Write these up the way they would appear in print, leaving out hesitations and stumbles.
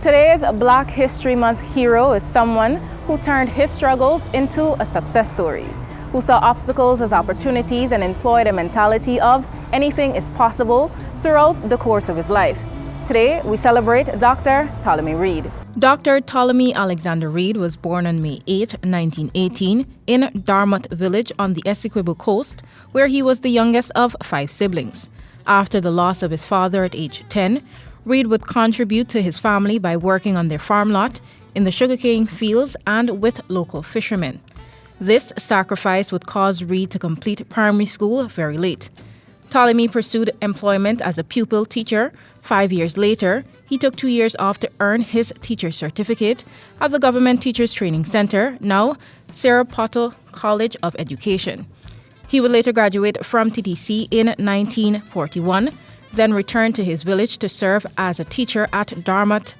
Today's Black History Month hero is someone who turned his struggles into a success stories, who saw obstacles as opportunities and employed a mentality of anything is possible throughout the course of his life. Today, we celebrate Dr. Ptolemy Reed. Dr. Ptolemy Alexander Reed was born on May 8, 1918, in Dartmouth Village on the Essequibo coast, where he was the youngest of 5 siblings. After the loss of his father at age 10, Reed would contribute to his family by working on their farm lot, in the sugarcane fields, and with local fishermen. This sacrifice would cause Reed to complete primary school very late. Ptolemy pursued employment as a pupil teacher. 5 years later, he took 2 years off to earn his teacher's certificate at the Government Teachers Training Center, now Sarah Potter College of Education. He would later graduate from TTC in 1941, then return to his village to serve as a teacher at Dartmouth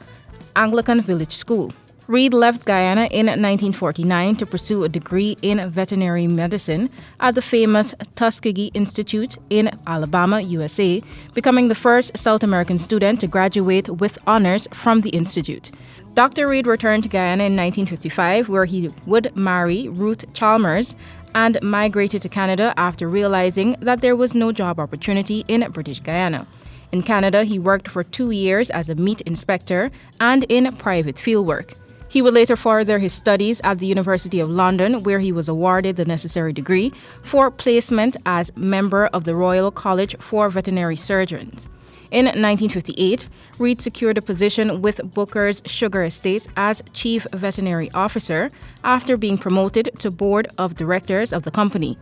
Anglican Village School. Reed left Guyana in 1949 to pursue a degree in veterinary medicine at the famous Tuskegee Institute in Alabama, USA, becoming the first South American student to graduate with honors from the institute. Dr. Reed returned to Guyana in 1955, where he would marry Ruth Chalmers and migrated to Canada after realizing that there was no job opportunity in British Guyana. In Canada, he worked for 2 years as a meat inspector and in private fieldwork. He would later further his studies at the University of London, where he was awarded the necessary degree for placement as member of the Royal College for Veterinary Surgeons. In 1958, Reed secured a position with Booker's Sugar Estates as Chief Veterinary Officer after being promoted to Board of Directors of the company.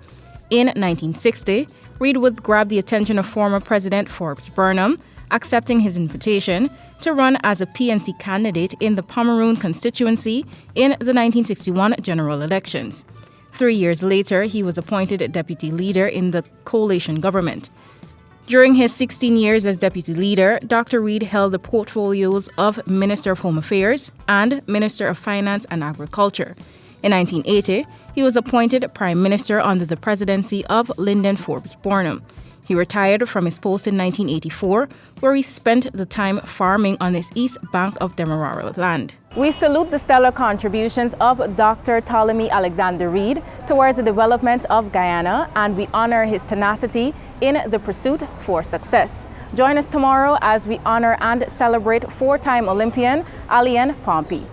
In 1960, Reed would grab the attention of former President Forbes Burnham, accepting his invitation to run as a PNC candidate in the Pomeroon constituency in the 1961 general elections. 3 years later, he was appointed deputy leader in the coalition government. During his 16 years as deputy leader, Dr. Reed held the portfolios of Minister of Home Affairs and Minister of Finance and Agriculture. In 1980, he was appointed Prime Minister under the presidency of Lyndon Forbes Burnham. He retired from his post in 1984, where he spent the time farming on his east bank of Demerara land. We salute the stellar contributions of Dr. Ptolemy Alexander Reed towards the development of Guyana, and we honor his tenacity in the pursuit for success. Join us tomorrow as we honor and celebrate 4-time Olympian Alian Pompey.